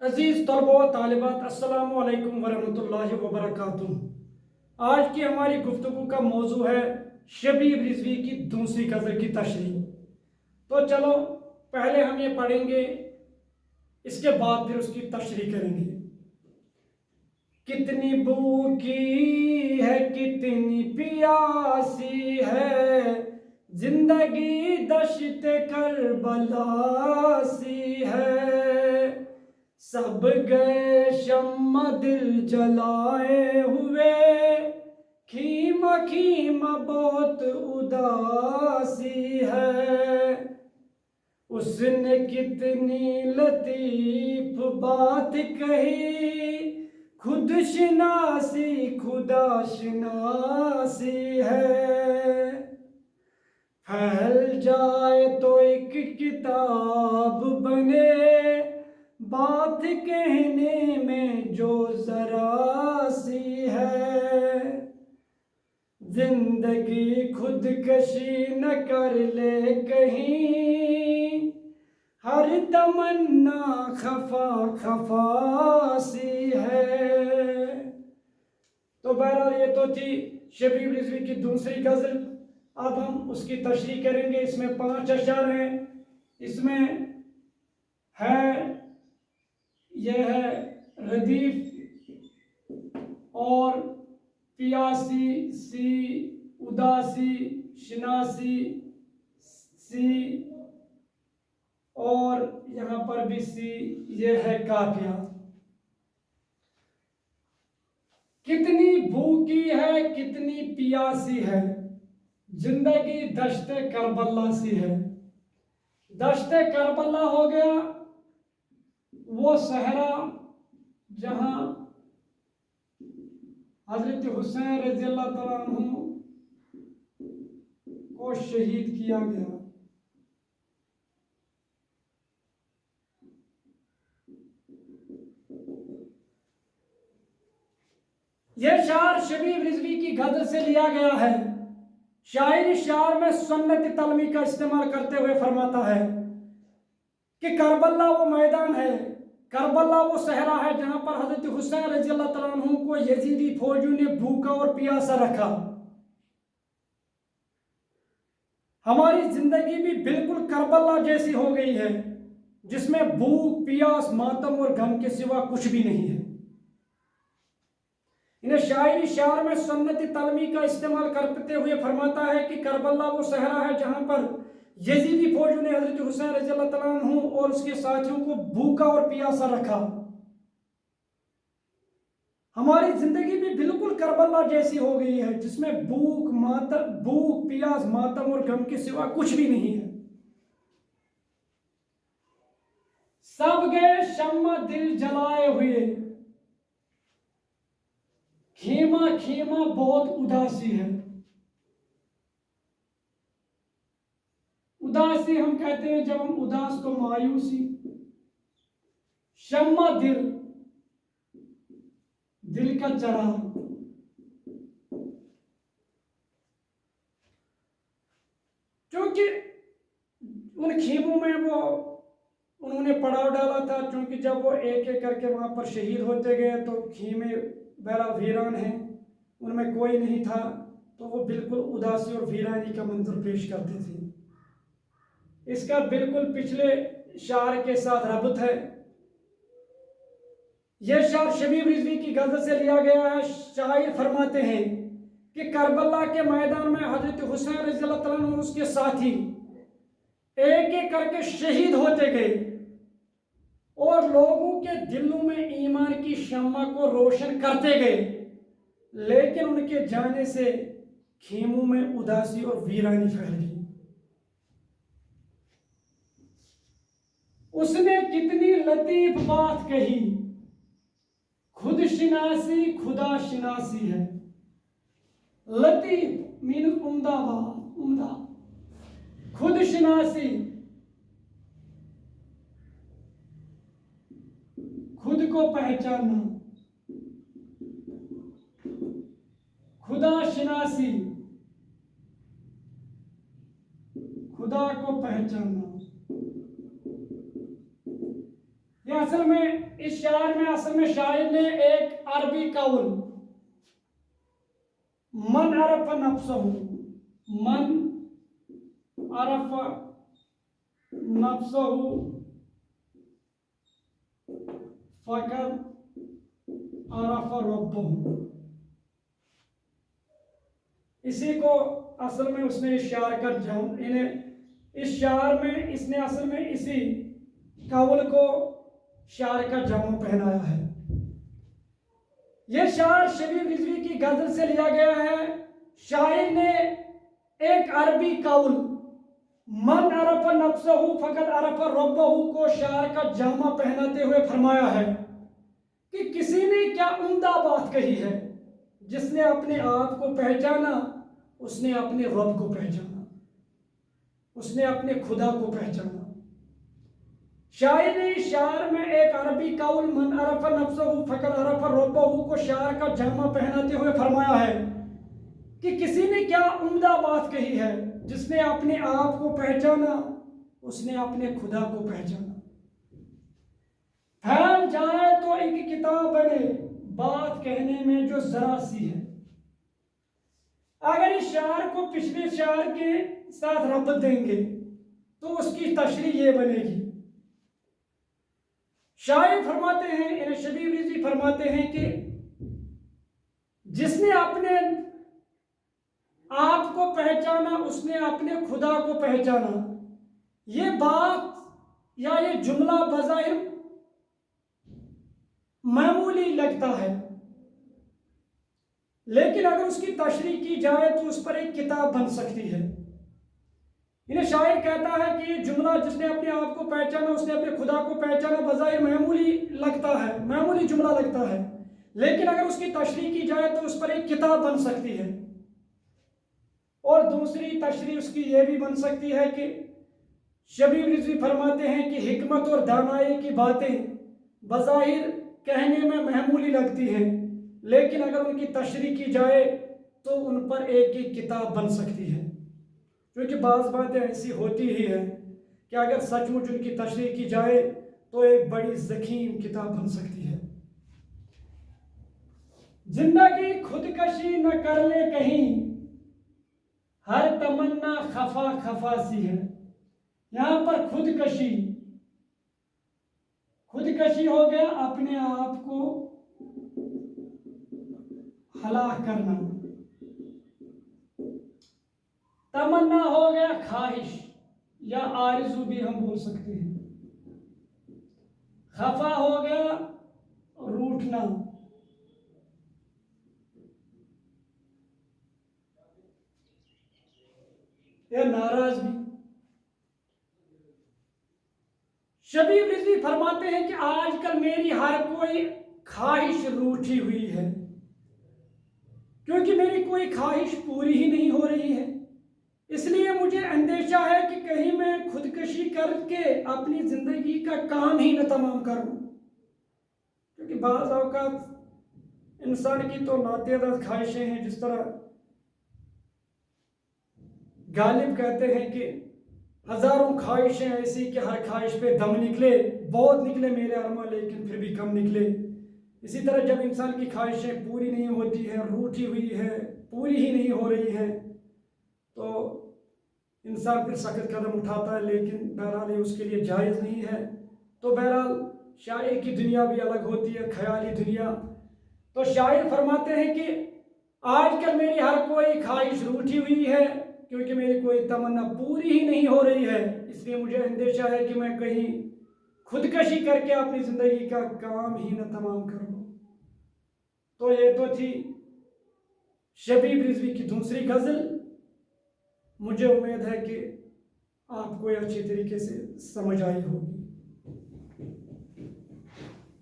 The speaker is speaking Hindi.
अजीज़ तलबा व तालिबात अस्सलामु अलैकुम वरहमतुल्लाहि वबरकातुहू। आज की हमारी गुफ्तगू का मौजू है शबीब रिजवी की दूसरी गज़ल की तशरीह। तो चलो पहले हम ये पढ़ेंगे, इसके बाद फिर उसकी तशरीह करेंगे। कितनी भूखी है कितनी प्यासी है, जिंदगी दश्त करबला सी है। सब गए शम्मा दिल जलाए हुए, खीमा खीमा बहुत उदासी है। उसने कितनी लतीफ बात कही, खुद शिनासी खुदा शिनासी है। फैल जाए तो एक किताब बने, बात कहने में जो जरा सी है। जिंदगी खुदकशी न कर ले कहीं, हर तमन्ना खफा खफा सी है। तो बहरहाल ये तो थी शबीब रिजवी की दूसरी गज़ल। अब हम उसकी तशरीह करेंगे। इसमें 5 अशआर हैं। इसमें है, यह है रदीफ और पियासी सी, उदासी शिनासी सी, और यहाँ पर भी सी, यह है काफिया। कितनी भूखी है कितनी पियासी है, जिंदगी दश्ते करबला सी है। दश्ते करबला हो गया वो सहरा जहां हजरत हुसैन रज़ी अल्लाह तआला अन्हु को शहीद किया गया। यह शार शबीब रिजवी की गज़ल से लिया गया है। शायर शार में सुन्नत तलमी का इस्तेमाल करते हुए फरमाता है कि करबला वो मैदान है, करबला वो सहरा है जहां पर हजरत हुसैन रज़ी अल्लाह तआला अन्हु को यजीदी फौजियों ने भूखा और प्यासा रखा। हमारी जिंदगी भी बिल्कुल करबला जैसी हो गई है, जिसमें भूख प्यास मातम और गम के सिवा कुछ भी नहीं है। इन्हें शायरी शार में सुन्नती तलमी का इस्तेमाल करते हुए फरमाता है कि करबला वो सहरा है जहां पर यजीदी फौजियों ने हजरत हुसैन रज़ी अल्लाह तआला अन्हु और उसके साथियों को भूखा और प्यासा रखा। हमारी जिंदगी भी बिल्कुल करबला जैसी हो गई है, जिसमें भूख प्यास मातम और गम के सिवा कुछ भी नहीं है। सब गए शम्मा दिल जलाए हुए, खीमा खीमा बहुत उदासी है। उदासी हम कहते हैं जब हम उदास को मायूसी। शम्मा दिल, दिल का चराग। क्योंकि उन खीमों में वो उन्होंने पड़ाव डाला था, क्योंकि जब वो एक एक करके वहां पर शहीद होते गए तो खीमे बहरा वीरान हैं, उनमें कोई नहीं था, तो वो बिल्कुल उदासी और वीरानी का मंजर पेश करते थे। इसका बिल्कुल पिछले शार के साथ रब्त है। यह शार शबीब रिजवी की गज़ल से लिया गया है। शायर फरमाते हैं कि करबला के मैदान में हजरत हुसैन रज़ी अल्लाह तआला अन्हु और उसके साथी एक एक करके शहीद होते गए और लोगों के दिलों में ईमान की शम्मा को रोशन करते गए, लेकिन उनके जाने से खेमों में उदासी और वीरानी फैल गई। उसने कितनी लतीफ बात कही, खुद शिनासी खुदा शिनासी है। लतीफ मीन उम्दा बात, उम्दा। खुद शिनासी, खुद को पहचानना। खुदा शिनासी, खुदा को पहचानना। ये असल में इस शायर में असल में शायर ने एक अरबी कौल मन अरफ नफ्सहू, मन अरफ नफ्सहू फकद अरफ रब्बहू, इसी को असल में उसने इस शायर का जम इन्हें इस शायर में इसने असल में इसी कौल को शायर का जामा पहनाया है। यह शायर शबीब रिजवी की गजल से लिया गया है। शायर ने एक अरबी कौल मन अरफ नफ्सहू फकद अरफ रब्बहू को शायर का जामा पहनाते हुए फरमाया है कि किसी ने क्या उम्दा बात कही है, जिसने अपने आप को पहचाना उसने अपने रब को पहचाना, उसने अपने खुदा को पहचाना। शायर ने शायर में एक अरबी कौल मन अरफ नफ्सहू फकद अरफ रब्बहू को शायर का जामा पहनाते हुए फरमाया है कि किसी ने क्या उम्दा बात कही है, जिसने अपने आप को पहचाना उसने अपने खुदा को पहचाना। फैल जाए तो एक किताब बने बात कहने में जो जरा सी है। अगर इस शायर को पिछले शायर के साथ रब्त देंगे तो उसकी तशरीह ये बनेगी। शायर फरमाते हैं, इन्हें शबीब रिजवी फरमाते हैं कि जिसने अपने आप को पहचाना उसने अपने खुदा को पहचाना। ये बात या ये जुमला बज़ाहिर मामूली लगता है, लेकिन अगर उसकी तशरीह की जाए तो उस पर एक किताब बन सकती है। इन्हें शायर कहता है कि जुमला जिसने अपने आप को पहचाना उसने अपने खुदा को पहचाना बज़ाहिर मामूली लगता है, मामूली जुमला लगता है, लेकिन अगर उसकी तशरीह की जाए तो उस पर एक किताब बन सकती है। और दूसरी तशरीह उसकी यह भी बन सकती है कि शबीब रिजवी फरमाते हैं कि हिकमत और दानाई की बातें बज़ाहिर कहने में मामूली लगती हैं, लेकिन अगर उनकी तशरीह की जाए तो उन पर एक एक किताब बन सकती है। क्योंकि बाज़ बातें ऐसी होती ही है कि अगर सचमुच उनकी तशरीह की जाए तो एक बड़ी ज़ख़ीम किताब बन सकती है। जिंदगी खुदकशी न कर ले कहीं, हर तमन्ना खफा खफा सी है। यहाँ पर खुदकशी हो गया अपने आप को हलाक करना, तमन्ना हो गया ख्वाहिश या आरज़ू भी हम बोल सकते हैं, खफा हो गया रूठना, या नाराजगी। शबीब रिजवी फरमाते हैं कि आजकल मेरी हर कोई ख्वाहिश रूठी हुई है, क्योंकि मेरी कोई ख्वाहिश पूरी ही नहीं हो रही है। इसलिए मुझे अंदेशा है कि कहीं मैं खुदकशी करके अपनी जिंदगी का काम ही न तमाम कर लूं। क्योंकि बाज़ औक़ात इंसान की तो नातेदार ख्वाहिशें हैं, जिस तरह गालिब कहते हैं कि हज़ारों ख्वाहिशें ऐसी कि हर ख्वाहिश पे दम निकले, बहुत निकले मेरे अरमा लेकिन फिर भी कम निकले। इसी तरह जब इंसान की ख्वाहिशें पूरी नहीं होती हैं, रूठी हुई है, पूरी ही नहीं हो रही हैं, तो इंसान फिर सख्त कदम उठाता है, लेकिन बहरहाल ये उसके लिए जायज़ नहीं है। तो बहरहाल शायर की दुनिया भी अलग होती है, ख्याली दुनिया। तो शायर फरमाते हैं कि आजकल मेरी हर कोई ख्वाहिश रूठी हुई है, क्योंकि मेरी कोई तमन्ना पूरी ही नहीं हो रही है। इसलिए मुझे अंदेशा है कि मैं कहीं खुदकशी करके अपनी ज़िंदगी का काम ही न तमाम कर लूँ। तो ये तो थी शबीब रिजवी की दूसरी गज़ल। मुझे उम्मीद है कि आपको अच्छी तरीके से समझ आई होगी।